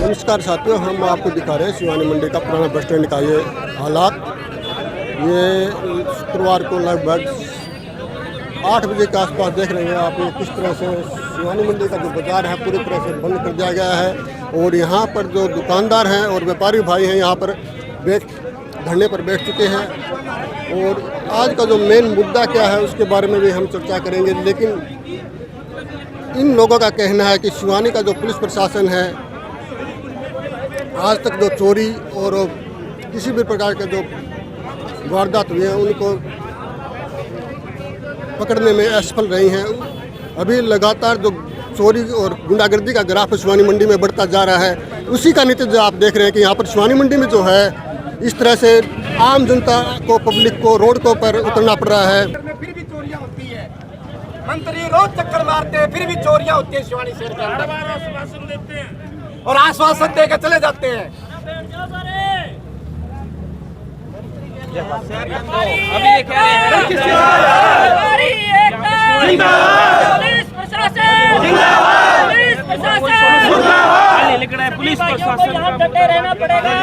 नमस्कार साथियों, हम आपको दिखा रहे हैं शिवानी मंडी का पुराना बस स्टैंड का ये हालात। ये शुक्रवार को लगभग 8 बजे के आसपास देख रहे हैं आप, ये किस तरह से शिवानी मंडी का जो बाज़ार है पूरी तरह से बंद कर दिया गया है। और यहाँ पर जो दुकानदार हैं और व्यापारी भाई हैं यहाँ पर धरने पर बैठ चुके हैं। और आज का जो मेन मुद्दा क्या है उसके बारे में भी हम चर्चा करेंगे। लेकिन इन लोगों का कहना है कि शिवानी का जो पुलिस प्रशासन है आज तक जो चोरी और किसी भी प्रकार के जो वारदात हुए हैं उनको पकड़ने में असफल रही हैं। अभी लगातार जो चोरी और गुंडागर्दी का ग्राफ शिवानी मंडी में बढ़ता जा रहा है, उसी का नतीजा आप देख रहे हैं कि यहाँ पर शिवानी मंडी में जो है इस तरह से आम जनता को, पब्लिक को रोड को पर उतरना पड़ रहा है। फिर भी चोरियां होती है, मंत्री रोज चक्कर मारते हैं, फिर भी चोरियां होती है शिवानी शहर के अंदर। आश्वासन देते हैं और आश्वासन देकर चले जाते हैं। अभी ये कह रहे हैं पुलिस प्रशासन रहना पड़ेगा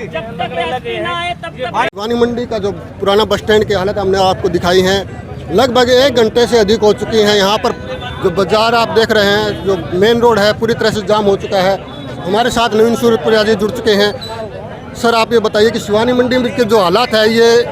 जब तक ना आए तब तक। शिवानी मंडी का जो पुराना बस स्टैंड की हालत हमने आपको दिखाई है। लगभग 1 घंटे से अधिक हो चुकी है। यहाँ पर जो बाजार आप देख रहे हैं, जो मेन रोड है पूरी तरह से जाम हो चुका है। हमारे साथ नवीन सूरजपुरिया जी जुड़ चुके हैं। सर आप ये बताइए कि शिवानी मंडी में के जो हालात है ये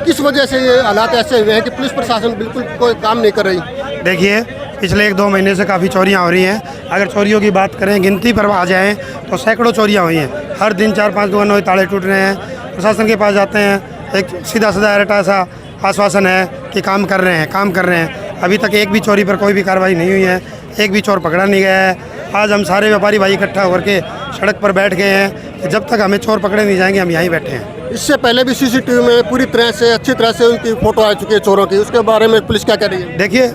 किस वजह से ये हालात ऐसे हुए हैं कि पुलिस प्रशासन बिल्कुल कोई काम नहीं कर रही? देखिए, पिछले 1-2 महीने से काफ़ी चोरियां हो रही हैं। अगर चोरियों की बात करें, गिनती पर आ जाएं तो सैकड़ों चोरियां हुई हैं। हर दिन 4-5 दुकानों के ताले टूट रहे हैं। प्रशासन के पास जाते हैं, एक सीधा रटा सा आश्वासन है कि काम कर रहे हैं। अभी तक एक भी चोरी पर कोई भी कार्रवाई नहीं हुई है, एक भी चोर पकड़ा नहीं गया है। आज हम सारे व्यापारी भाई इकट्ठा होकर के सड़क पर बैठ गए हैं कि जब तक हमें चोर पकड़े नहीं जाएंगे हम यहीं बैठे हैं। इससे पहले भी सीसीटीवी में पूरी तरह से अच्छी तरह से उनकी फोटो आ चुकी है चोरों की, उसके बारे में पुलिस क्या कह रही है? देखिए,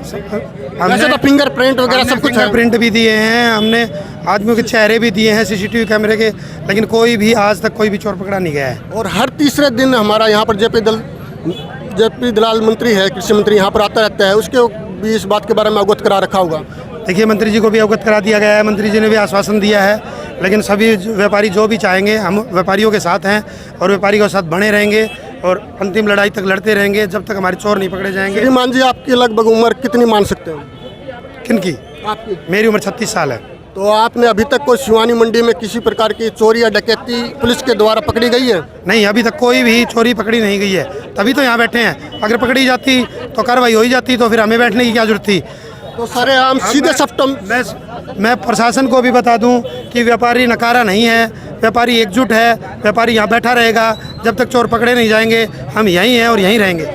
वैसे तो फिंगरप्रिंट वगैरह सब कुछ है, प्रिंट भी दिए हैं, हमने आदमियों के चेहरे भी दिए हैं सीसीटीवी कैमरे के, लेकिन कोई भी आज तक कोई भी चोर पकड़ा नहीं गया है। और हर तीसरे दिन हमारा यहाँ पर जेपी दलाल मंत्री है, कृषि मंत्री यहाँ पर आता रहता है, उसके भी इस बात के बारे में अवगत करा रखा होगा। देखिए, मंत्री जी को भी अवगत करा दिया गया है, मंत्री जी ने भी आश्वासन दिया है। लेकिन सभी व्यापारी जो भी चाहेंगे, हम व्यापारियों के साथ हैं और व्यापारियों के साथ बने रहेंगे और अंतिम लड़ाई तक लड़ते रहेंगे जब तक हमारे चोर नहीं पकड़े जाएंगे। श्रीमान जी, आपकी लगभग उम्र कितनी मान सकते हो? किनकी? आपकी? मेरी उम्र 36 साल है। तो आपने अभी तक कोई शिवानी मंडी में किसी प्रकार की चोरी या डकैती पुलिस के द्वारा पकड़ी गई है? नहीं, अभी तक कोई भी चोरी पकड़ी नहीं गई है, तभी तो यहाँ बैठे हैं। अगर पकड़ी जाती तो कार्रवाई हो ही जाती, तो फिर हमें बैठने की क्या जरूरत थी? तो सारे आम सीधे सप्तम मैं प्रशासन को भी बता दूं कि व्यापारी नकारा नहीं है, व्यापारी एकजुट है, व्यापारी यहाँ बैठा रहेगा जब तक चोर पकड़े नहीं जाएंगे। हम यहीं हैं और यहीं रहेंगे।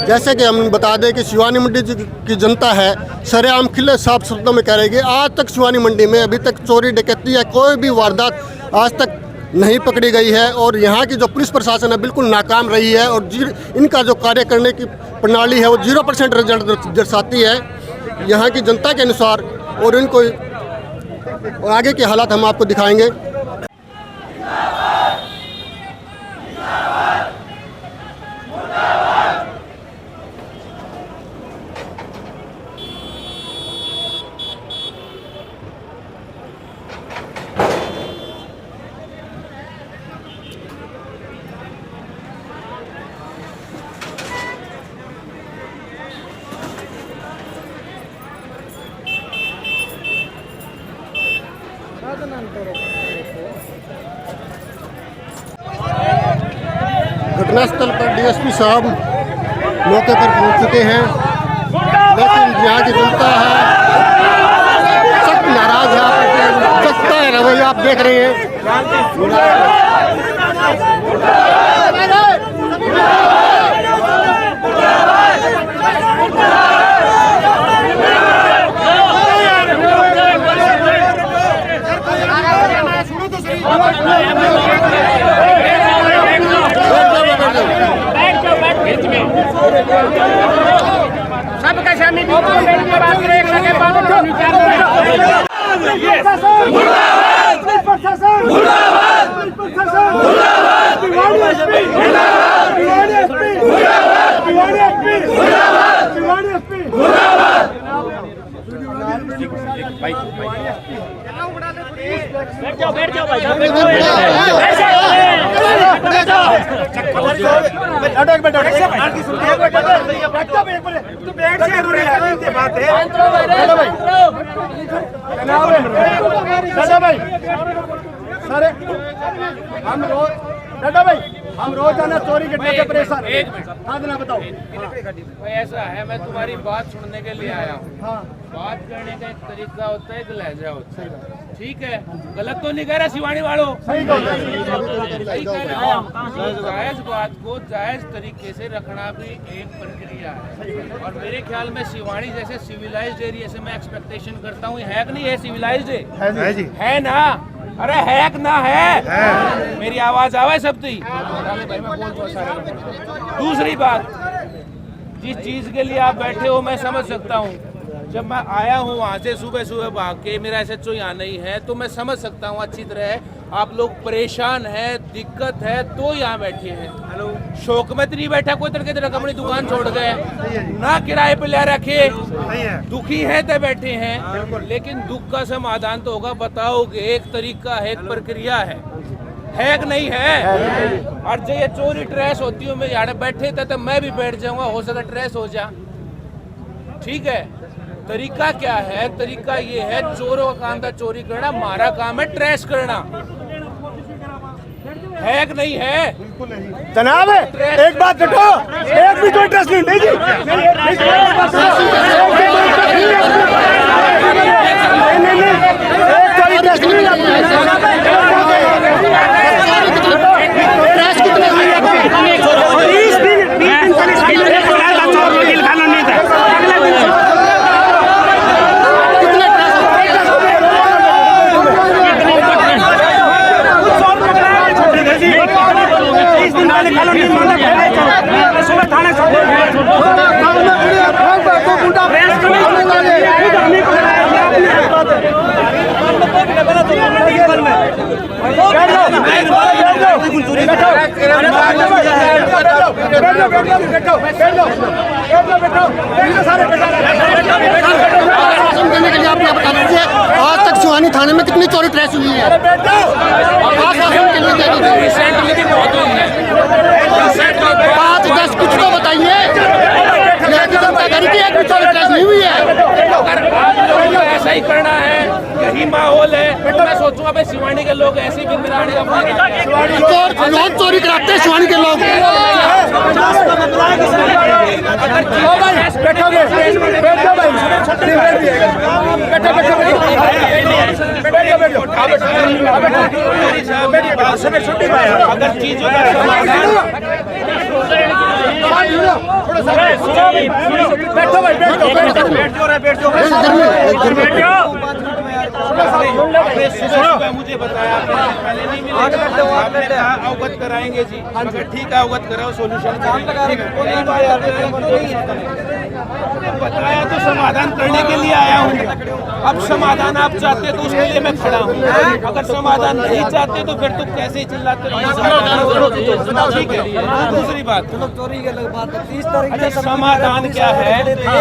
जैसे कि हम बता दें कि शिवानी मंडी की जनता है सरेआम खिले साफ शब्दों में कह रही है कि आज तक शिवानी मंडी में अभी तक चोरी डकैती या कोई भी वारदात आज तक नहीं पकड़ी गई है। और यहाँ की जो पुलिस प्रशासन है बिल्कुल नाकाम रही है और इनका जो कार्य करने की प्रणाली है वो 0% रिजल्ट दर्शाती है यहाँ की जनता के अनुसार। और इनको और आगे के हालात हम आपको दिखाएंगे। घटनास्थल पर डीएसपी साहब मौके पर पहुंच चुके हैं, लेकिन यहाँ की जनता है सख्त नाराज है। सख्त रवैया आप देख रहे हैं। सबका शामी बात बैठ जाओ भाई साहब, सारे हम रोजाना चोरी करने के परेशान हैं। हाँ जनाब बताओ। ऐसा है, मैं तुम्हारी बात सुनने के लिए आया हूँ। हाँ बात करने का एक तरीका होता है, एक लहजा होता है, ठीक है? गलत तो नहीं कह रहा शिवानी वालों, सही कहो। सही कह रहे हो। जायज बात को जायज तरीके से रखना भी एक प्रक्रिया है, और मेरे ख्याल में शिवानी जैसे सिविलाइज्ड एरिया से मैं एक्सपेक्टेशन करता हूँ, है कि नहीं है? सिविलाइज्ड है जी। है ना? अरे है कि ना है? मेरी आवाज आवे सब थी। दूसरी बात, जिस चीज के लिए आप बैठे हो मैं समझ सकता हूँ। जब मैं आया हूँ वहाँ से सुबह सुबह भाग के, मेरा SHO यहाँ नहीं है, तो मैं समझ सकता हूँ अच्छी तरह आप लोग परेशान है, दिक्कत है, तो यहाँ बैठे हैं। शौक में तो नहीं बैठा कोई तरीके से अपनी दुकान छोड़ गए ना, किराए पे ले रखे, दुखी है तो बैठे हैं। लेकिन दुख का समाधान तो होगा, बताओगे, एक तरीका है, एक प्रक्रिया है कि नहीं है? और जो ये चोरी ट्रेस होती है, मैं यहाँ बैठे थे तो मैं भी बैठ जाऊंगा, हो सका ट्रेस हो जा, ठीक है? तरीका क्या है? तरीका ये है, चोरों का काम था चोरी करना, हमारा काम है ट्रेस करना, है कि नहीं है? जनाब एक बात देखो, एक भी कोई ट्रस्ट नहीं जी। आज तक शिवानी थाने में कितनी चोरी ट्रेस हुई है? रिसेंटली भी बहुत हुई है। 5-10 कुछ तो बताइए, एक भी चोरी ट्रेस नहीं हुई है। अगर आप लोगों को ऐसा ही करना है, यही माहौल है, तो मैं सोचूंगा भाई शिवानी के लोग ऐसे ही बिगड़ाने का रोज चोरी कराते हैं शिवानी के लोग। अगर चीजों का बैठो भाई, सुबह मुझे बताया, पहले नहीं मिला, अवगत कराएंगे जी। अगर ठीक है, अवगत कराओ, सोल्यूशन बताया तो समाधान करने के लिए आया हूँ। अब समाधान आप चाहते तो उसके लिए मैं खड़ा हूँ, अगर समाधान नहीं चाहते तो फिर तुम कैसे ही चिल्लाते रहो, ठीक है? दूसरी बात, अच्छा समाधान क्या है?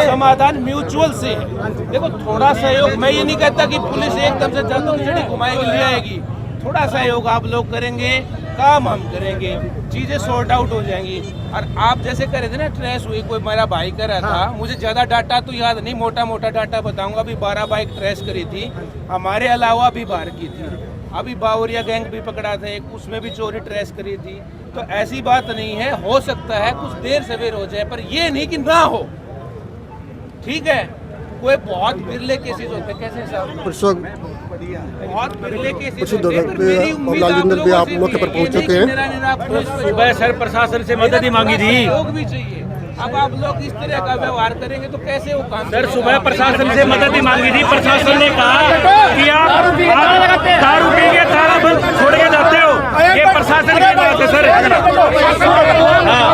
समाधान म्यूचुअल से है। देखो थोड़ा सहयोग, मैं ये नहीं कहता कि पुलिस एकदम से जल्द खिचड़ी घुमाएगी, ले आएगी, थोड़ा सहयोग आप लोग करेंगे, काम हम करेंगे, चीजें सॉर्ट आउट हो जाएंगी। और आप जैसे कह रहे थे ना, ट्रेस हुई, कोई मेरा भाई कर रहा था, मुझे ज्यादा डाटा तो याद नहीं, मोटा मोटा डाटा बताऊंगा। अभी 12 बाइक ट्रेस करी थी, हमारे अलावा भी बाहर की थी। अभी बावरिया गैंग भी पकड़ा था एक, उसमें भी चोरी ट्रेस करी थी। तो ऐसी बात नहीं है, हो सकता है कुछ देर सवेर हो जाए, पर ये नहीं कि ना हो, ठीक है? कोई बहुत बिरले केसेस होते हैं, कैसे साहब? बहुत बिरले केसेस होते हैं, पर मेरी उम्मीद आप लोगों से मौके पर पहुंच चुके हैं। सुबह सर प्रशासन से मदद ही मांगी थी, लोग भी चाहिए। अब आप लोग इस तरह का व्यवहार करेंगे तो कैसे वो काम? सर सुबह प्रशासन से मदद ही मांगी थी, प्रशासन ने कहा कि आप दारू पी के ताला बंद छोड़ के जाते हो, ये प्रशासन की बात है सर। हाँ,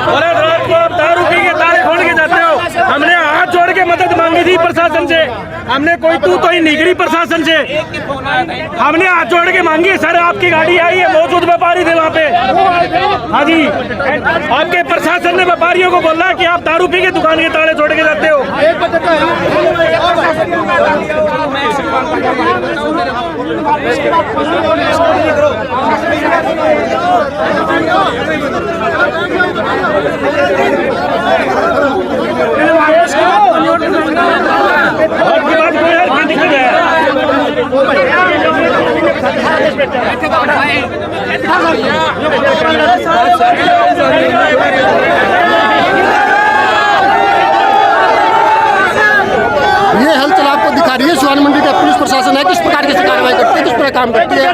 और रात को आप दारू पी के ताले खोल के जाते हो, हमने हाथ जोड़ के मदद मांगी नहीं थी प्रशासन से, हमने कोई तू ही नहीं करी प्रशासन से। हमने हाथ जोड़ के मांगी, सर आपकी गाड़ी आई है, मौजूद व्यापारी थे वहाँ पे। हाँ जी, आपके प्रशासन ने व्यापारियों को बोला कि आप दारू पी के दुकान के ताले छोड़ के जाते हो। ये हलचल आपको दिखा रही है शिवानी मंडी का पुलिस प्रशासन है किस प्रकार की कार्रवाई करती है, किस प्रकार काम करती है।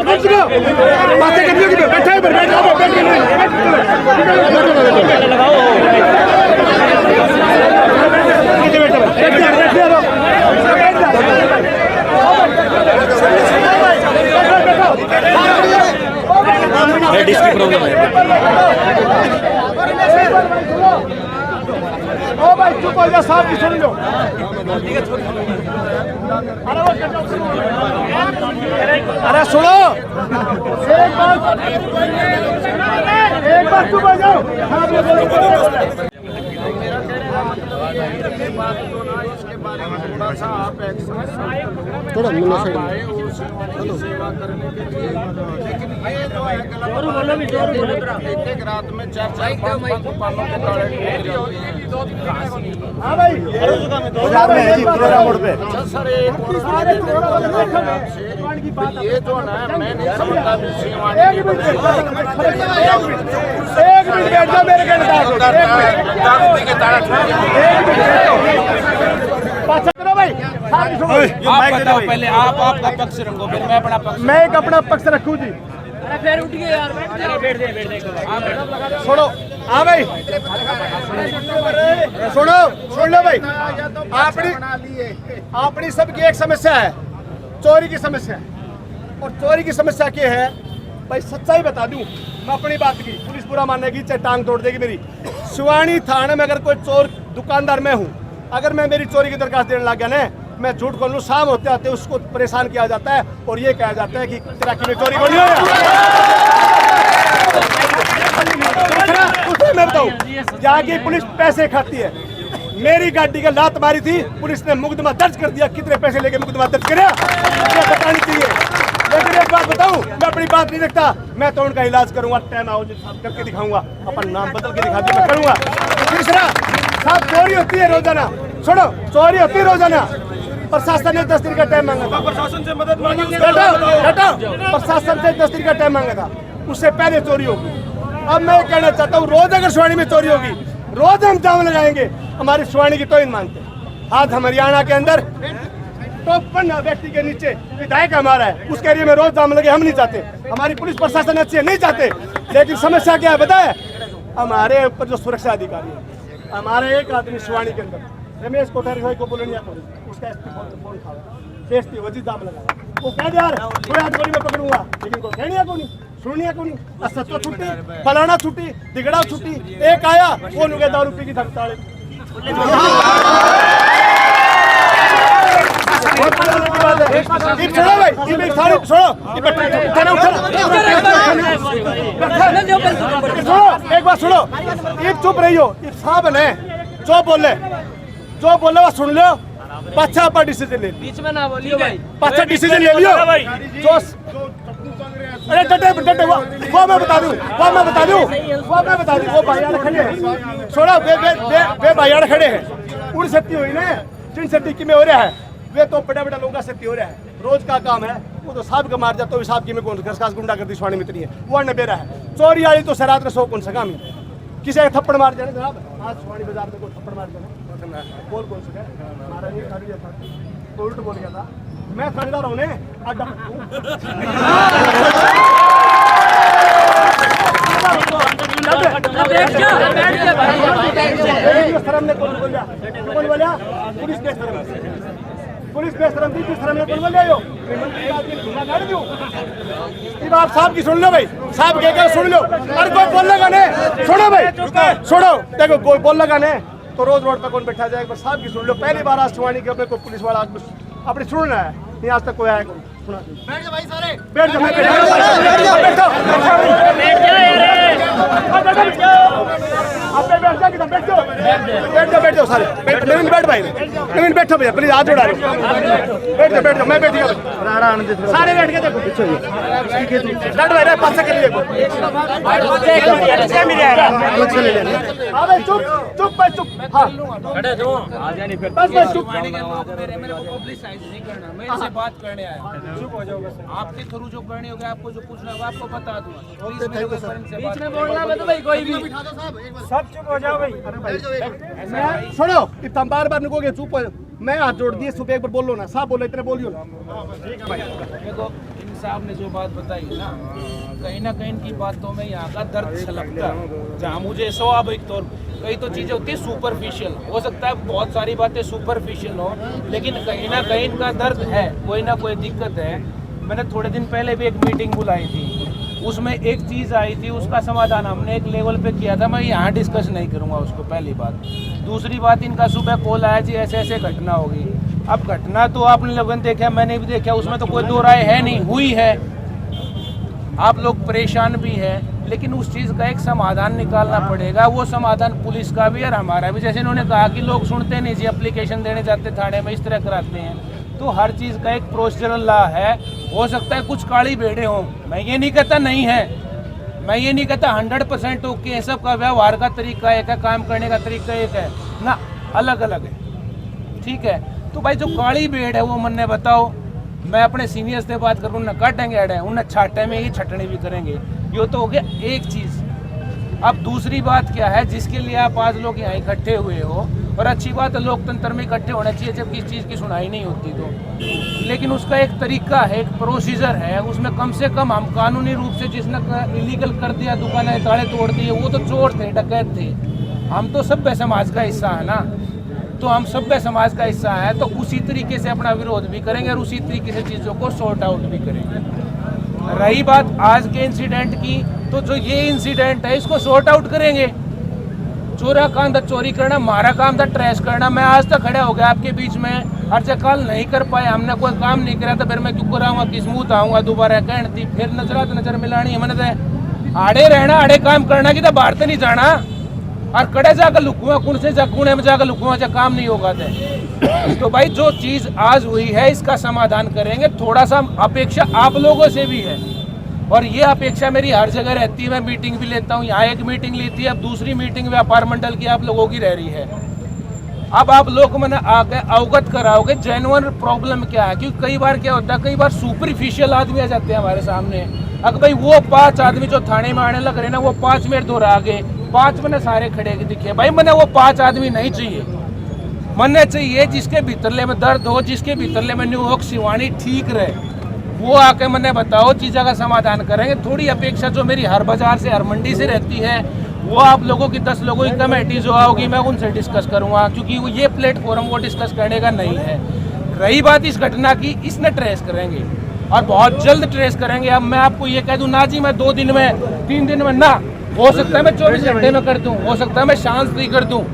ओ भाई चुप हो जा, साहब की सुन लो। अरे सुनो, एक बार चुप हो जाओ। थोड़ा मुन्ना साइड एक रात में 4-5 दुकानों के ताले हाँ भाई अच्छा सर, ये जो ना मैं नहीं समझता एक मिनट बैठ जाओ मेरे आप बताओ पहले, आप आपका पक्ष रखो, फिर मैं अपना पक्ष। मैं एक अपना पक्ष रखूं जी। फिर उठ गए यार, बैठ दे। छोड़ो, हाँ भाई सुनो, सुन लो भाई, अपनी सबकी एक समस्या है, चोरी की समस्या है। और चोरी की समस्या क्या है भाई, सच्चाई बता दूं, मैं अपनी बात की, पुलिस पूरा मानेगी चाहे टांग तोड़ देगी मेरी। शिवानी थाने में अगर कोई चोर दुकानदार मैं हूँ, अगर मैं मेरी चोरी की दरखास्त देने लग गया ना, मैं झूठ बोल लूँ, शाम होते आते उसको परेशान किया जाता है और ये कहा जाता है कि तेरा की चोरी बोली हो। मैं बताऊँ, यहाँ की पुलिस पैसे खाती है। मेरी गाड़ी का लात मारी थी, पुलिस ने मुकदमा दर्ज कर दिया। कितने पैसे लेके मुकदमा दर्ज करा बतानी चाहिए। लेकिन एक बात बताऊं, मैं अपनी बात नहीं रखता, मैं तो उनका इलाज करूंगा, टाइम आओ करके दिखाऊंगा, अपन नाम बदल के दिखा दिया मैं करूंगा। तीसरा साहब, चोरी होती है रोजाना, सुनो, चोरी होती है रोजाना। प्रशासन ने 10 दिन का टाइम मांगा था, प्रशासन से मदद मांगी, प्रशासन से 10 दिन का टाइम मांगा था, उससे पहले चोरी होगी। अब मैं कहना चाहता हूँ, रोज अगर शिवानी में चोरी होगी, रोज हम जाम लगाएंगे, हमारी शिवानी की तौहीन मांगते। आज हम हरियाणा के अंदर टॉप 1 व्यक्ति के नीचे विधायक हमारा है, उसके एरिया में रोज जाम लगे, हम नहीं चाहते। हमारी पुलिस प्रशासन अच्छी है, नहीं चाहते। लेकिन समस्या क्या है बताए, हमारे ऊपर जो सुरक्षा अधिकारी है, हमारे एक आदमी शिवानी के अंदर रमेश कोठारी भाई को बोलनिया उसका फोन खा बेचती वजी दाम लगा, वो कह दे यार थोड़ा गोली में पकड़ूंगा, लेकिन को कहनिया को नहीं, सुनिया को नहीं। सत्तो छुट्टी, फलाना छुट्टी, दिगड़ा छुट्टी, एक आया वो नुगे दारू पी की धमताड़े। एक बात सुनो, चुप रही हो, साहब ने जो बोले वो सुन लो, पाछा पर डिसीजन ले, बीच में ना बोलियो भाई, पाछा डिसीजन ले लियो जो। अरे डटे वो मैं बता दूं, वो भाईयार खड़े हैं, छोड़ो वे भाईयार खड़े हैं। उड़ सकती हुई ना, जिन से टिक्की में हो रहा है, वे तो बड़ा लोगों से हो रहा है, रोज का काम है। वो तो साहब का मार जाता है, साहब की में कौन खास गुंडा करती स्वाणी मित्री है, वो बेरा है। चोरी आई तो शरात में 100 कौन सा काम है, किसी का थप्पड़ मार जाने जनाब, आज स्वाणी बाजार में कोई थप्पड़ मार जाने बोल कौन सा हमारा ये था, उल्ट बोल गया था, मैं थानेदार हूँ ने अड्डा पुलिस बेशरम थी, जिस ने बोल बोले आप साहब की सुन लो भाई, साहब कह सुन लो। अरे कोई बोल लगा ने, छोड़ो भाई, छोड़ो, देखो कोई बोल लगा ने, तो रोज रोड पर कौन बैठा जाए? एक बार साहब की सुन लो, पहली बार आज शिवानी के कोई पुलिस वाला अपने सुनना है, नहीं आज तक कोई आया सुना। बैठ जाओ भाई सारे, बैठ जाओ, बैठ जाओ सारे, नवीन बैठ भाई, नवीन बैठो भैया प्लीज, हाथ जोड़ा बैठ जाओ, मैं बैठ गया सारे बैठ के देखो पीछे लड़ भाई पास कर लिए चुप चुप भाई चुप, हाँ बस बस चुप, मैं इससे बात करने आया, चुप हो जाओ, आपके थ्रू जो करनी होगी, आपको जो पूछना होगा आपको बता दूंगा, बीच में बोलना है तो भाई कोई भी सब चुप हो जाओ भाई। छोड़ो, इतना बार बार निकोगे चुप हो, मैं हाथ जोड़ दिए, सुबह एक बार बोलो ना, साहब बोलो, इतने बोलियो ना। देखो इन साहब ने जो बात बताई ना कहीं इनकी बातों में यहाँ का दर्द छलकता है, जहाँ मुझे स्वाभाविक तौर कई तो चीज़ें होती है सुपरफिशियल, हो सकता है बहुत सारी बातें सुपरफिशियल हो, लेकिन कहीं ना कहीं इनका दर्द है, कोई ना कोई दिक्कत है। मैंने थोड़े दिन पहले भी एक मीटिंग बुलाई थी, उसमें एक चीज़ आई थी, उसका समाधान हमने एक लेवल पे किया था, मैं यहाँ डिस्कस नहीं करूँगा उसको, पहली बात। दूसरी बात, इनका सुबह कॉल आया जी ऐसे ऐसे घटना होगी। अब घटना तो आपने लोगों ने देखा, मैंने भी देखा, उसमें तो कोई दो राय है नहीं, हुई है, आप लोग परेशान भी हैं, लेकिन उस चीज़ का एक समाधान निकालना पड़ेगा। वो समाधान पुलिस का भी और हमारा भी। जैसे इन्होंने कहा कि लोग सुनते नहीं जी, एप्लीकेशन देने जाते थाने में, इस तरह कराते हैं, तो हर चीज़ का एक प्रोसीजरल लॉ है। हो सकता है कुछ काली भेड़े हों, मैं ये नहीं कहता नहीं है, मैं ये नहीं कहता 100% ओके है, सबका व्यवहार का तरीका एक है, काम करने का तरीका एक है ना, अलग अलग है, ठीक है। तो भाई जो काली भेड़ है वो मन्ने बताओ, मैं अपने सीनियर्स से बात करूँ, उन्हें काटेंगे अड़े, उन्हें छाटे में ही छटनी भी करेंगे, ये तो हो गया एक चीज़। अब दूसरी बात क्या है, जिसके लिए आप आज लोग यहाँ इकट्ठे हुए हो, और अच्छी बात है लोकतंत्र में इकट्ठे होना चाहिए जब किसी चीज़ की सुनाई नहीं होती तो, लेकिन उसका एक तरीका है, एक प्रोसीजर है, उसमें कम से कम हम कानूनी रूप से, जिसने इलीगल कर दिया, दुकानें ताले तोड़ दिए, वो तो चोर थे, डकैत थे, हम तो सभ्य समाज का हिस्सा है ना, तो हम सभ्य समाज का हिस्सा है, तो उसी तरीके से अपना विरोध भी करेंगे और उसी तरीके से चीज़ों को सॉर्ट आउट भी करेंगे। रही बात आज के इंसिडेंट की, तो जो ये इंसिडेंट है इसको सॉर्ट आउट करेंगे। चोरा काम था चोरी करना, हमारा काम था ट्रेस करना। मैं आज तक खड़ा हो गया आपके बीच में, हर कल नहीं कर पाए, हमने कोई काम नहीं करा, तो फिर मैं क्यों कराऊंगा, किस्मत आऊँगा दोबारा कहन थी, फिर नजर मिलानी है, मैंने आड़े रहना, आड़े काम करना की, तो बाहर तो नहीं जाना, और कड़े जाकर लुकुआ कुण से कुणे में जाकर लुकुआ से काम नहीं होगा तो भाई जो चीज़ आज हुई है इसका समाधान करेंगे। थोड़ा सा अपेक्षा आप लोगों से भी है, और ये अपेक्षा मेरी हर जगह रहती है, मैं मीटिंग भी लेता हूँ, यहाँ एक मीटिंग ली थी, अब दूसरी मीटिंग व्यापार मंडल की आप लोगों की रह रही है। अब आप लोग मैंने आके अवगत कराओगे जेन्युइन प्रॉब्लम क्या है, क्योंकि कई बार क्या होता है, कई बार सुपरफिशियल आदमी आ जाते हैं हमारे सामने। अगर भाई वो 5 आदमी जो थाने में आने लग रहे ना, वो 5 मिनट दूर आगे 5 मैंने सारे खड़े दिखे, भाई मैंने वो 5 आदमी नहीं चाहिए, मन्ने चाहिए जिसके भीतरले में दर्द हो, जिसके भीतरले में न्यू हो, शिवानी ठीक रहे, वो आके मैंने बताओ चीज़ों का समाधान करेंगे। थोड़ी अपेक्षा जो मेरी हर बाजार से, हर मंडी से रहती है, वो आप लोगों की 10 लोगों की कमेटी जो आओगी मैं उनसे डिस्कस करूँगा, क्योंकि वो ये प्लेटफॉर्म वो डिस्कस करने का नहीं है। रही बात इस घटना की, इसने ट्रेस करेंगे और बहुत जल्द ट्रेस करेंगे। अब मैं आपको ये कह दूँ ना जी मैं 2 दिन में 3 दिन में ना, हो सकता है मैं 24 घंटे में कर दूँ, हो सकता है मैं शांति कर दूँ,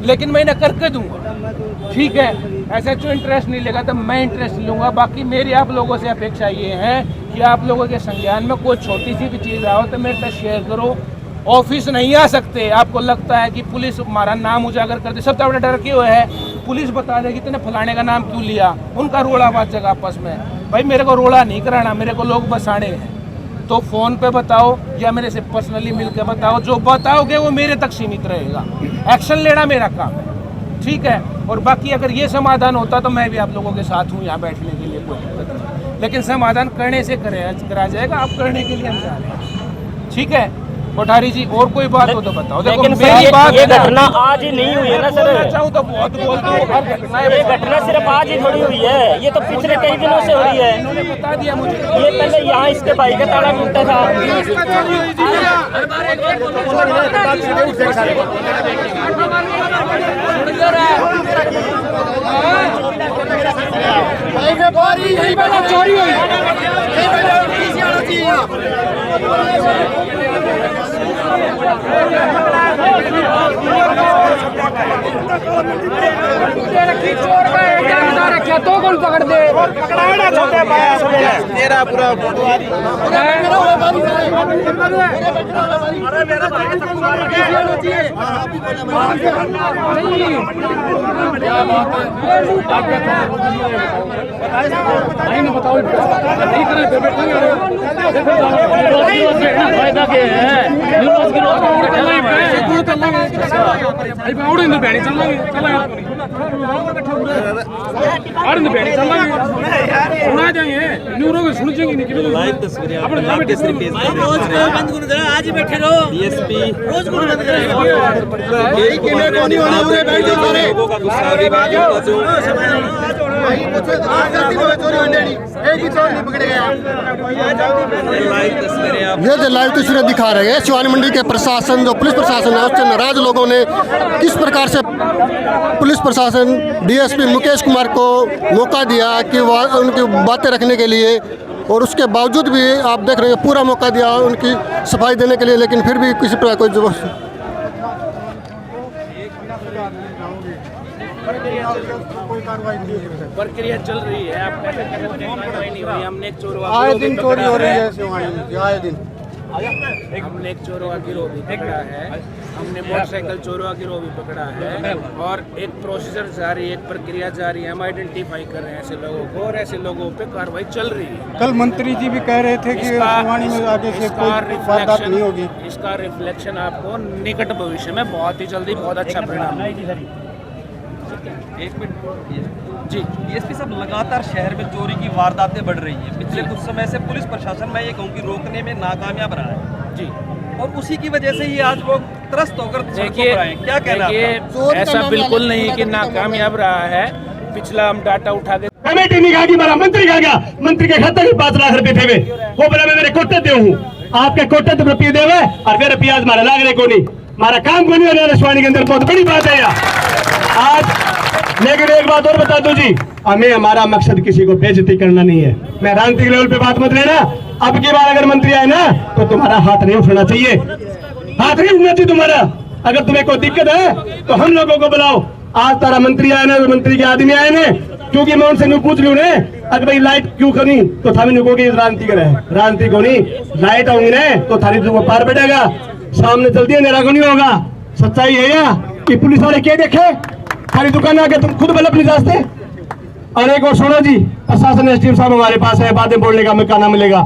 लेकिन मैं इन्हें करके दूंगा, ठीक है। ऐसे जो इंटरेस्ट नहीं लेगा तो मैं इंटरेस्ट लूँगा। बाकी मेरी आप लोगों से अपेक्षा ये है कि आप लोगों के संज्ञान में कोई छोटी सी भी चीज़ आओ तो मेरे साथ शेयर करो। ऑफिस नहीं आ सकते, आपको लगता है कि पुलिस हमारा नाम उजागर कर दे, सबसे बड़ा डर क्यों है, पुलिस बता देगी तूने फलाने का नाम क्यों लिया, उनका रोड़ा बात जगह आपस में। भाई मेरे को रोड़ा नहीं कराना, मेरे को लोग बसाने हैं, तो फ़ोन पे बताओ या मेरे से पर्सनली मिलकर बताओ, जो बताओगे वो मेरे तक सीमित रहेगा, एक्शन लेना मेरा काम है, ठीक है। और बाकी अगर ये समाधान होता तो मैं भी आप लोगों के साथ हूँ यहाँ बैठने के लिए, कोई दिक्कत नहीं, लेकिन समाधान करने से करा जाएगा, आप करने के लिए हम जा रहे हैं, ठीक है। कोठारी जी और कोई बात हो तो बताओ। देखो मेरी बात ये घटना आज ही नहीं हुई है ना सर, चाहूँ तो बहुत बोलता हूँ, हर घटना ये घटना सिर्फ आज ही थोड़ी हुई है, ये तो पिछले कई दिनों से हो रही है। इन्होंने बता दिया मुझे, ये पहले यहाँ इसके भाई का ताला टूटा था। चोरी हुई तो कौन पकड़ दे तेरा पूरा फायदा के है आज ही बैठे रहो डीएसपी रोज को बंद करेगा ये जो लाइव तस्वीरें दिखा रहे हैं शिवानी मंडी के प्रशासन, जो पुलिस प्रशासन है, उससे नाराज लोगों ने किस प्रकार से पुलिस प्रशासन डीएसपी मुकेश कुमार को मौका दिया कि वह उनकी बातें रखने के लिए, और उसके बावजूद भी आप देख रहे हैं पूरा मौका दिया उनकी सफाई देने के लिए, लेकिन फिर भी किसी प्रकार कोई जबरदस्ती प्रक्रिया चल रही है। आप कैसे कह सकते हैं कार्रवाई नहीं हुई? हमने एक चोर आए दिन चोरी हो रही है शिवानी, आए दिन हमने एक चोरों का गिरोह भी पकड़ा है, हमने मोटरसाइकिल चोरों का गिरोह भी पकड़ा है, और एक प्रोसीजर जारी, एक प्रक्रिया जारी है। हम आइडेंटिफाई कर रहे हैं ऐसे लोगों को, और ऐसे लोगों पे कार्रवाई चल रही है। कल मंत्री जी भी कह रहे थे कि शिवानी में आगे से कोई वारदात नहीं होगी। इसका रिफ्लेक्शन आपको निकट भविष्य में बहुत ही जल्दी बहुत अच्छा परिणाम एक मिनट जी, डीएसपी साहब, लगातार शहर में चोरी की वारदातें बढ़ रही हैं। पिछले कुछ समय से पुलिस प्रशासन, मैं ये कहूँ कि रोकने में नाकामयाब रहा है जी, और उसी की वजह से ही आज लोग त्रस्त होकर सड़कों पर आए हैं। क्या कहना है? ऐसा बिल्कुल नहीं कि नाकामयाब रहा है। पिछला हम डाटा उठा के कमेटी नहीं कहा कि हमारा मंत्री कहा गया, मंत्री के खाते में 5 लाख रुपए थे वे, वो बोला मैं मेरे कोटे दे हूँ, आपके कोटे तो रुपये देवे और फिर रुपया हमारा लाग रहे को नहीं, हमारा काम को नहीं हो रहा। शिवानी के अंदर बहुत बड़ी बात है यार आज। लेकिन एक बात और बता दो जी, हमें हमारा मकसद किसी को बेइज्जती करना नहीं है। मैं राजनीतिक लेवल पे बात मत लेना। अब की बार अगर मंत्री आए ना तो तुम्हारा हाथ नहीं उठना चाहिए, हाथ नहीं उठना चाहिए तुम्हारा। अगर तुम्हें कोई दिक्कत है तो हम लोगों को बुलाओ। आज तारा मंत्री आए ना, मंत्री के आदमी आए ना, क्योंकि मैं उनसे पूछ लू ने अगर भाई लाइट क्यों करी तो थाने नुकोगे राजनीति करे, राजनीति को नहीं, लाइट होंगी ना तो थारी जो पार बैठेगा, सामने जल्दी अंधेरा को नहीं होगा। सच्चाई है या कि पुलिस वाले क्या देखे सारी दुकान आके तुम खुद बल्ब नहीं जाते। और एक और सुनो जी, प्रशासन एसडीएम साहब हमारे पास है, बातें बोलने का मौका मिलेगा,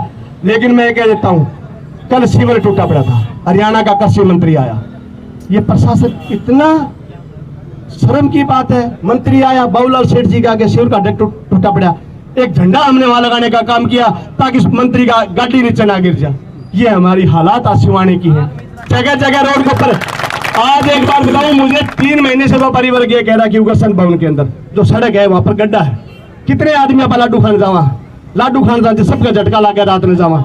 लेकिन मैं कह देता हूँ कल सीवर टूटा पड़ा था, हरियाणा का कृषि मंत्री आया, ये प्रशासन इतना शर्म की बात है। मंत्री आया, बाबूलाल सेठ जी का सीवर का डेक टूटा पड़ा, एक झंडा हमने वहां लगाने का काम किया ताकि मंत्री का गाड़ी नीचे ना गिर जाए। ये हमारी हालात आज शिवानी की है, जगह जगह रोड के ऊपर। आज एक बार बताऊं, मुझे 3 महीने से वो परिवर्ग ये कह रहा कि उगरसन भवन के अंदर जो सड़क है वहां पर गड्ढा है, कितने आदमी आप लाडू खान जावा, लाडू खान जा सबका झटका लगा रात में जावा,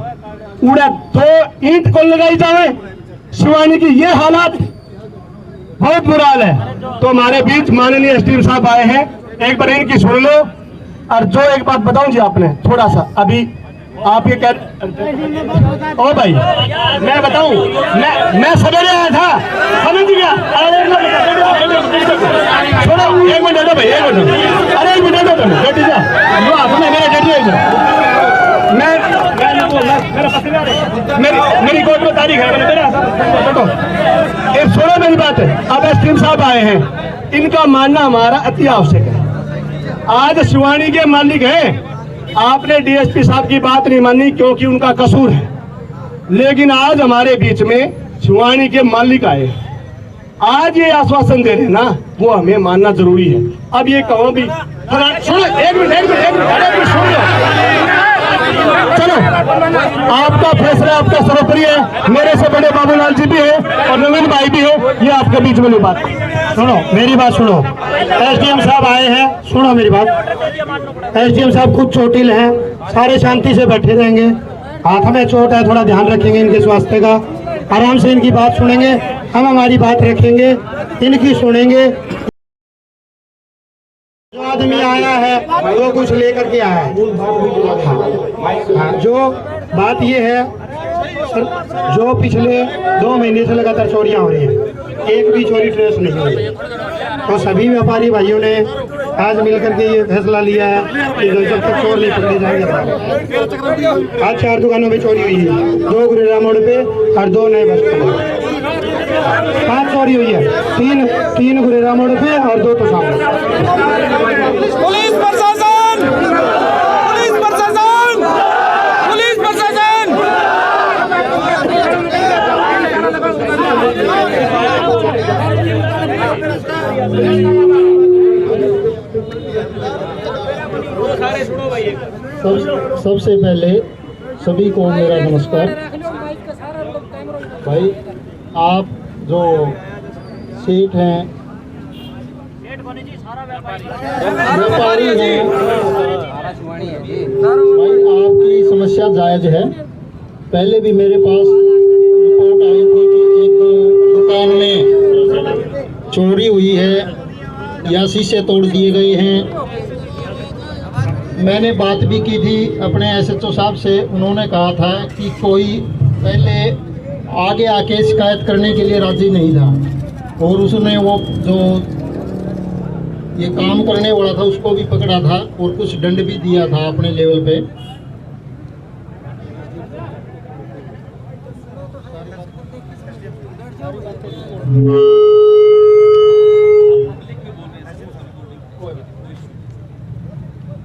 उड़ा तो ईंट को लगाई जावे। शिवानी की ये हालात बहुत बुरा हाल है। तो हमारे बीच माननीय एसडीएम साहब आए हैं, एक बार इनकी सुन लो। और जो एक बात बताऊं जी आपने थोड़ा सा अभी आप ये कह, ओ भाई मैं बताऊं, मैं सवेरे आया था, समझ गया। छोड़ो 1 मिनट दो भाई, 1 मिनट, अरे 1 मिनट दो, बैठ जा, वो आपने मेरे मेरी कोर्ट में तारीख है, छोड़ो मेरी बात है। अब एसडीएम साहब आए हैं, इनका मानना हमारा अति आवश्यक है। आज शिवानी के मालिक हैं, आपने डीएसपी साहब की बात नहीं मानी क्योंकि उनका कसूर है, लेकिन आज हमारे बीच में शिवानी के मालिक आए, आज ये आश्वासन दे रहे ना, वो हमें मानना जरूरी है। अब ये कहो भी सुनो, एक मिनट सुन लो, चलो आपका फैसला आपका सर्वोपरि है। मेरे से बड़े बाबूलाल जी भी है और नवीन भाई भी है, ये आपके बीच में नहीं बात। सुनो मेरी बात सुनो, एसडीएम साहब आए हैं, सुनो मेरी बात। एसडीएम साहब खुद चोटिल हैं, सारे शांति से बैठे रहेंगे, हाथ में चोट है, थोड़ा ध्यान रखेंगे इनके स्वास्थ्य का, आराम से इनकी बात सुनेंगे, हम हमारी बात रखेंगे, इनकी सुनेंगे। जो आदमी आया है वो कुछ लेकर के आया है। जो बात ये है जो पिछले 2 महीने से लगातार चोरियां हो रही हैं, एक भी चोरी ट्रेस नहीं हुई। तो सभी व्यापारी भाइयों ने आज मिलकर के ये फैसला लिया है कि जब तक चोर नहीं पकड़े जाएंगे। आज 4 दुकानों में चोरी हुई है, 2 गुरेरा मोड़ पे और 2 नए बस स्टैंड। 5 चोरी हुई है, 3 गुरेरा मोड़ पे और 2 तो सामने। पुलिस प्रशासन, पुलिस प्रशासन, पुलिस प्रशासन। सबसे पहले सभी को मेरा नमस्कार। भाई आप जो सेठ हैं, व्यापारी हैं, भाई आपकी समस्या जायज़ है। पहले भी मेरे पास रिपोर्ट आई थी कि एक दुकान में चोरी हुई है या शीशे तोड़ दिए गए हैं। मैंने बात भी की थी अपने SHO साहब से, उन्होंने कहा था कि कोई पहले आगे आके शिकायत करने के लिए राजी नहीं था, और उसने वो जो ये काम करने वाला था उसको भी पकड़ा था और कुछ दंड भी दिया था अपने लेवल पे।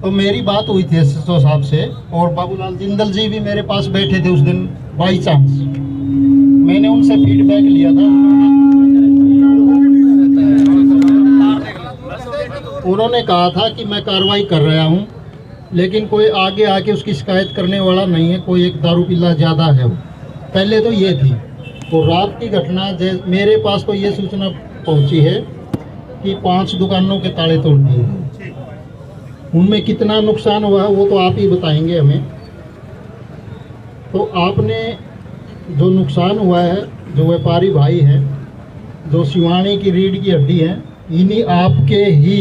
तो मेरी बात हुई थी SHO साहब से, और बाबूलाल जिंदल जी भी मेरे पास बैठे थे उस दिन बाई चांस। मैंने उनसे फीडबैक लिया था, उन्होंने कहा था कि मैं कार्रवाई कर रहा हूं, लेकिन कोई आगे आके उसकी शिकायत करने वाला नहीं है। कोई एक दारू पीला ज़्यादा है वो, पहले तो ये थी। और रात की घटना मेरे पास तो ये सूचना पहुंची है कि 5 दुकानों के ताले तोड़ दिए। उनमें कितना नुकसान हुआ वो तो आप ही बताएंगे हमें। तो आपने जो नुकसान हुआ है, जो व्यापारी भाई हैं, जो सिवानी की रीढ़ की हड्डी हैं, इन्हीं आपके ही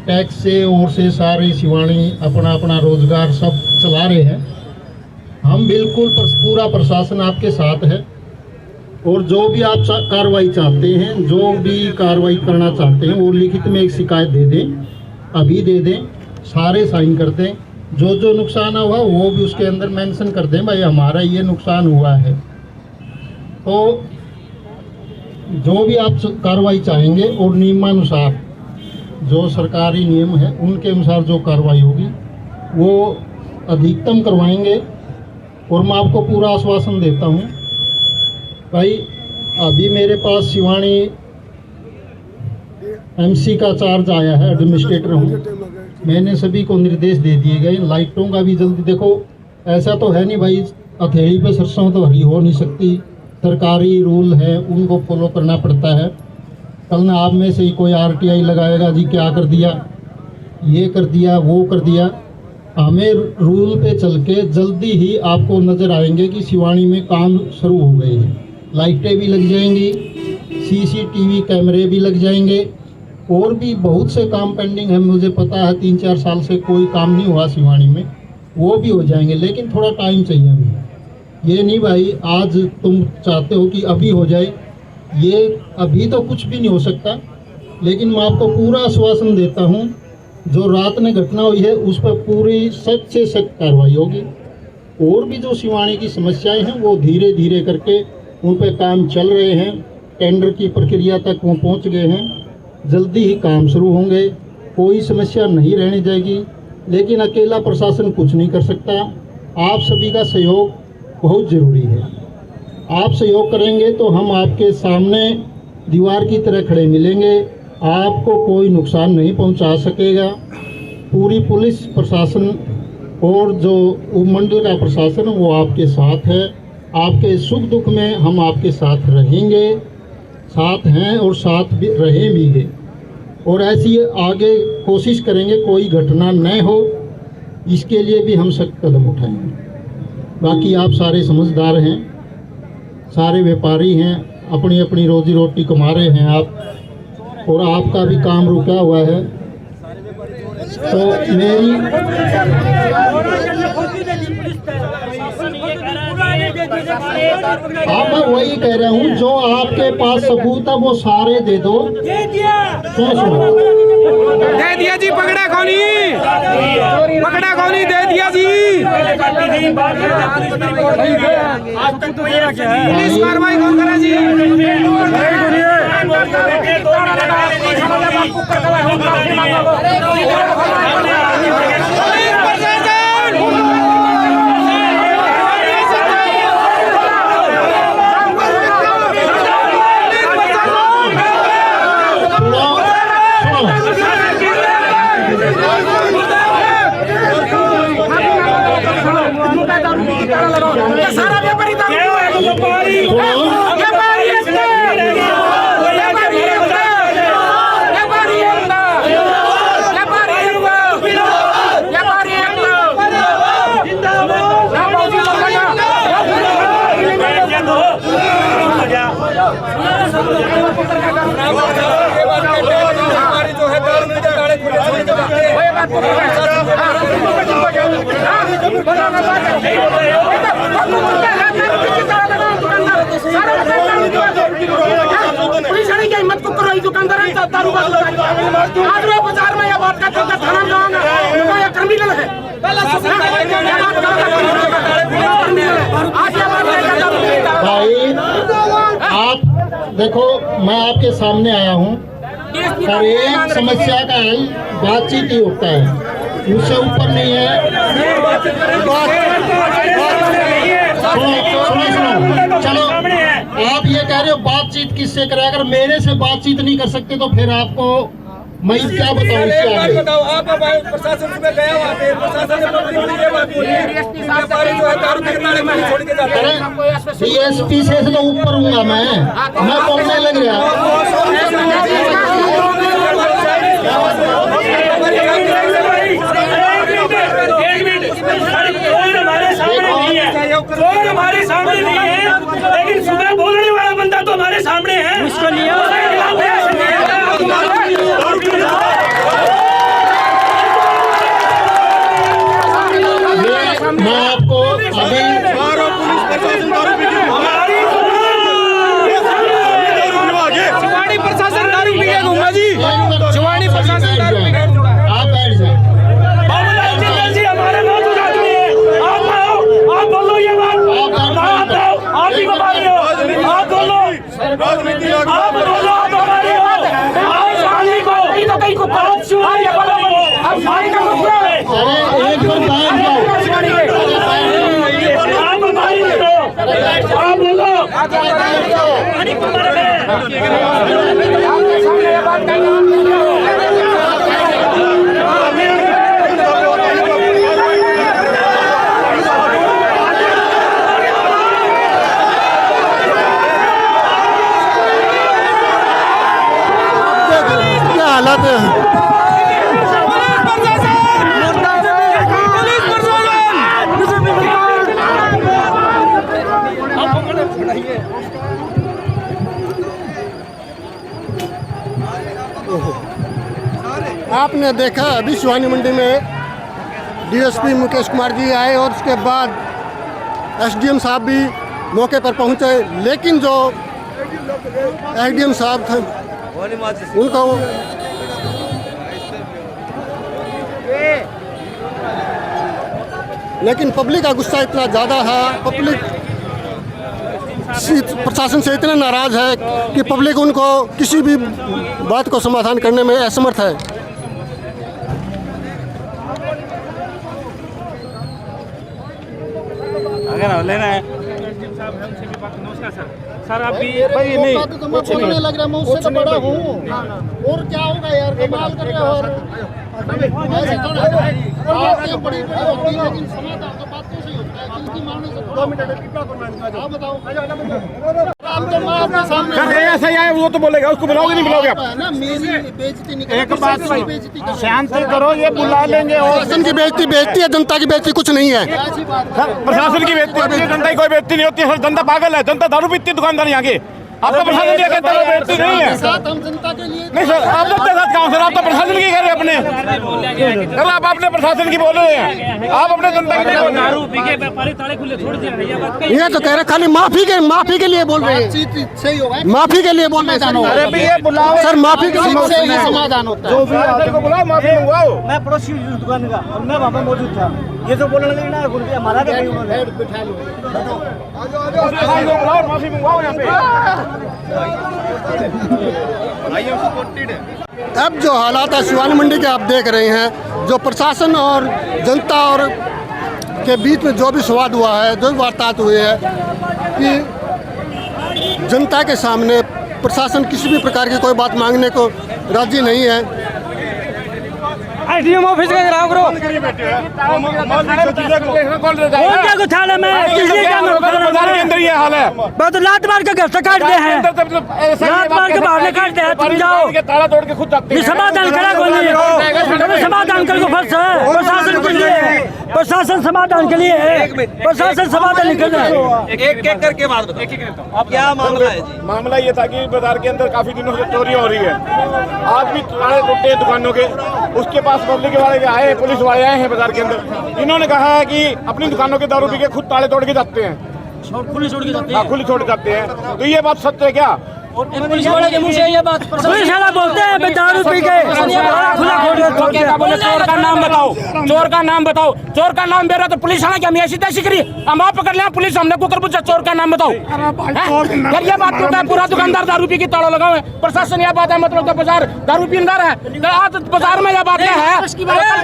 टैक्स से और से सारे सिवानी अपना अपना रोजगार सब चला रहे हैं। हम बिल्कुल पूरा प्रशासन आपके साथ है, और जो भी आप कार्रवाई चाहते हैं, जो भी कार्रवाई करना चाहते हैं, वो लिखित में एक शिकायत दे दें, अभी दे दें, सारे साइन कर दें। जो नुकसान हुआ वो भी उसके अंदर मेंशन कर दें, भाई हमारा ये नुकसान हुआ है। तो जो भी आप कार्रवाई चाहेंगे और नियमानुसार जो सरकारी नियम है उनके अनुसार जो कार्रवाई होगी वो अधिकतम करवाएंगे। और मैं आपको पूरा आश्वासन देता हूँ भाई, अभी मेरे पास सिवानी MC का चार्ज आया है, एडमिनिस्ट्रेटर हूँ। मैंने सभी को निर्देश दे दिए गए, लाइटों का भी जल्दी। देखो ऐसा तो है नहीं भाई, हथेली पे सरसों तो हरी हो नहीं सकती, सरकारी रूल है उनको फॉलो करना पड़ता है। कल ना आप में से ही कोई RTI लगाएगा, जी क्या कर दिया, ये कर दिया, वो कर दिया। हमें रूल पे चल के जल्दी ही आपको नज़र आएंगे कि सिवानी में काम शुरू हो गए हैं। लाइटें भी लग जाएंगी, CCTV कैमरे भी लग जाएंगे, और भी बहुत से काम पेंडिंग है। मुझे पता है 3-4 साल से कोई काम नहीं हुआ सिवानी में, वो भी हो जाएंगे, लेकिन थोड़ा टाइम चाहिए हमें। ये नहीं भाई आज तुम चाहते हो कि अभी हो जाए, ये अभी तो कुछ भी नहीं हो सकता। लेकिन मैं आपको पूरा आश्वासन देता हूँ, जो रात में घटना हुई है उस पर पूरी सख्त से सख्त कार्रवाई होगी। और भी जो सिवानी की समस्याएं हैं वो धीरे धीरे करके उन पर काम चल रहे हैं, टेंडर की प्रक्रिया तक वो पहुँच गए हैं, जल्दी ही काम शुरू होंगे, कोई समस्या नहीं रहने जाएगी। लेकिन अकेला प्रशासन कुछ नहीं कर सकता, आप सभी का सहयोग बहुत ज़रूरी है। आप सहयोग करेंगे तो हम आपके सामने दीवार की तरह खड़े मिलेंगे, आपको कोई नुकसान नहीं पहुंचा सकेगा। पूरी पुलिस प्रशासन और जो उपमंडल का प्रशासन वो आपके साथ है, आपके सुख दुख में हम आपके साथ रहेंगे, साथ हैं और साथ भी रहेंगे। और ऐसी आगे कोशिश करेंगे कोई घटना न हो, इसके लिए भी हम सख्त कदम उठाएंगे। बाकी आप सारे समझदार हैं, सारे व्यापारी हैं, अपनी अपनी रोजी रोटी कमा रहे हैं आप, और आपका भी काम रुका हुआ है। तो मेरी हाँ मैं वही कह रहा हूँ, जो आपके पास सबूत है वो सारे दे दो। सुनो दे दिया जी, पकड़ा कौनी दे दिया जी। पुलिस कार्रवाई कौन करा जी? सारा व्यापारी पुलिस की हिम्मत को करो, दुकानदार दारू का आज मैं बाजार में या बात का थाना जाऊंगा, ये क्रिमिनल है। भाई आप देखो, मैं आपके सामने आया हूँ और एक समस्या का हल बातचीत ही होता है, उससे ऊपर नहीं है। सुनो, चलो आप ये कह रहे हो बातचीत किससे करें, अगर मेरे से बातचीत नहीं कर सकते तो फिर आपको मैं क्या बताऊँ इससे आगे। बताओ, आप प्रशासन में गया वहाँ पे, प्रशासन ने छोड़ के जाते हैं। DSP से तो ऊपर हूँ मैं बोलने लग रहा। हमारे सामने नहीं है, लेकिन सुबह बोलने वाला बंदा तो हमारे सामने है। उसको लिया मैं आपको अभी शिवानी प्रशासन दारू पी के घूमा जी, शिवानी प्रशासन दारू पी के। आप बैठ जाए। जी हमारे मौजूद आदमी है, आप बोलो ये बात, आप ही बता रहे हो, आप बोलो, आप हमारे हो, आप आदमी को कहीं को आप शिवानी का अरे एक बार बैठ जाओ। आप बोलो, क्या हालत है। आपने देखा अभी शिवानी मंडी में DSP मुकेश कुमार जी आए और उसके बाद SDM साहब भी मौके पर पहुंचे, लेकिन जो SDM साहब थे उनको लेकिन पब्लिक का गुस्सा इतना ज़्यादा है, पब्लिक प्रशासन से इतना नाराज़ है कि पब्लिक उनको किसी भी बात को समाधान करने में असमर्थ है। अगर लेना है नमस्कार सर आप भी भाई नहीं तो मैं बोलने लग रहा, मैं उससे तो बड़ा हूँ और क्या होगा यार, कमाल कर रहे हो। और ऐसे थोड़ा आपके बड़ी बड़ी होती है, लेकिन समाधान तो बात कैसे होता है, किसकी मारने से 2 मिनट आप बताओ। आप तो मैं आपके सामने ऐसा ही है, वो तो बोलेगा, उसको बुलाओगे नहीं बुलाओगे आप? ना मेरी बेइज्जती नहीं करो, एक बात बेइज्जती करो, शांत करो, ये बुला लेंगे। और प्रशासन की बेइज्जती है, जनता की बेइज्जती कुछ नहीं है। प्रशासन की बेइज्जती होती है, जनता की कोई बेइज्जती नहीं होती है। जनता पागल है, जनता दारू पीती है, दुकानदार यहाँ के आपका प्रशासन ये कहता है बैठती नहीं है साथ हम जनता के लिए नहीं सर, आप लोग के साथ कहाँ सर? आप तो प्रशासन की कह रहे हैं अपने सर, आप अपने प्रशासन की बोल रहे हैं, आप अपने जनता की नहीं बोल रहे हैं। ये तो कह रहे खाली माफी के लिए बोल रहे हैं, सही होगा माफी के लिए बोल रहे हैं अरे भी ये बुलाओ सर, माफी के लिए से ही समाधान होता है। को बुलाओ, माफी मंगवाओ। मैं पड़ोसी दुकान का और मैं वहाँ पे मौजूद था। ये जो बोलने लगे ना गुरुजी हमारा क्या उन्होंने बुलाओ, माफी मंगवाओ यहाँ पे। अब जो हालात है शिवानी मंडी के आप देख रहे हैं, जो प्रशासन और जनता और के बीच में जो भी संवाद हुआ है, जो भी वार्तालाप हुई है कि जनता के सामने प्रशासन किसी भी प्रकार की कोई बात मांगने को राजी नहीं है। एसडीएम ऑफिस का घेराव करो। कौन क्या कुछ हाल है? मैं किसी का बाजार के अंदर ये हाल है। बहुत लात मार के घर से काटते हैं, लात मार के बाहर काटते हैं। तुम जाओ, ताला तोड़ के खुद जाते हैं। समाधान करा कौन है? समाधान कर फर्ज है प्रशासन के लिए, प्रशासन समाधान के लिए है, प्रशासन समाधान निकल रहा है। एक एक करके बात बताओ, क्या मामला है जी? मामला ये था कि बाजार के अंदर काफी दिनों से चोरियां हो रही है। आज भी ताले टूटे हैं दुकानों के, उसके पास पब्लिक वाले आए, पुलिस वाले आए हैं बाजार के अंदर। इन्होंने कहा है कि अपनी दुकानों के दारू पी के खुद ताले तोड़ के जाते हैं, खुली छोड़ के जाते हैं। तो ये बात सत्य है क्या? पुलिस वाले के मुंह से ये बात पुलिस वाला बोलते हैं दारू पी के खुला खोल के बोले चोर का नाम बताओ, चोर का नाम बताओ, चोर का नाम दे रहा तो पुलिस वाला क्या ऐसी तैसी करी? हम आप पकड़ लिया पुलिस, हमने कुकर पूछा चोर का नाम बताओ। यार ये बात होता है, पूरा दुकानदार दारू पी के ताला लगाओ है। प्रशासन यह बात है, मतलब तो बाजार दारू पीनदार है। तो आज बाजार में यह बात है,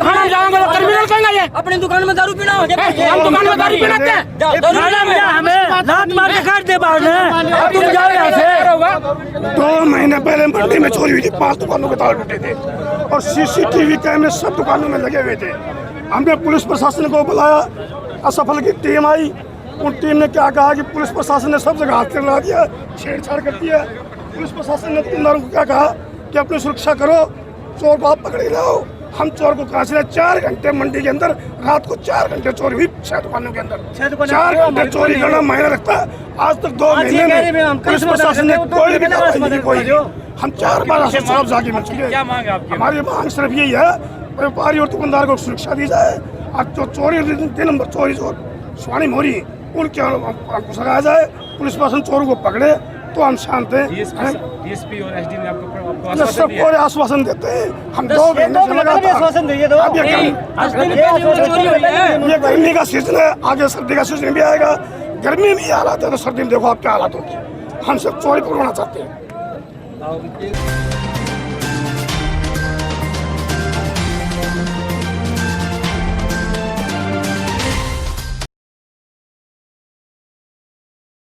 थाना जाओगे तो क्रिमिनल कहेंगे ये अपनी दुकान में दारू पीना हो। हम दुकान में दारू पीनाते हैं, हमें लात मार के काट दे बाहर में। तुम जाओ यहाँ से। 2 महीने पहले मंडी में चोरी हुई थी, 5 दुकानों के ताले टूटे थे और सीसीटीवी कैमरे सब दुकानों में लगे हुए थे। हमने पुलिस प्रशासन को बुलाया, असफल की टीम आई। उन टीम ने क्या कहा कि पुलिस प्रशासन ने सब जगह हाथ लगा दिया, छेड़छाड़ कर दिया। पुलिस प्रशासन ने दुकानदारों को क्या कहा कि अपनी सुरक्षा करो, चोर को आप पकड़े लाओ। हम चोर को कहाँ से 4 घंटे मंडी के अंदर, रात को 4 घंटे चोरी हुई 6 दुकानों के अंदर। 4 घंटे चोरी करना मायने रखता है। आज तक 2 महीने में पुलिस प्रशासन ने कोई भी कार्रवाई नहीं की। हम 4 बार साहब जाके मिल चुके। हमारी मांग सिर्फ यही है, व्यापारी और दुकानदार को सुरक्षा दी जाए। आज जो चोरी 3 नंबर चोरी जो शिवानी हो रही है उनके अंकुश लगाया जाए, पुलिस प्रशासन चोरों को पकड़े तो हम शांत हैं। डीएसपी और एसडी ने आपको सबको आश्वासन देते हैं। हम 2 महीने से लगातार अब ये गर्मी का सीजन है, आगे सर्दी का सीजन भी आएगा। गर्मी में हालात है तो सर्दी में देखो आप क्या हालात होगी। हम सब चोरी पकड़ना चाहते हैं।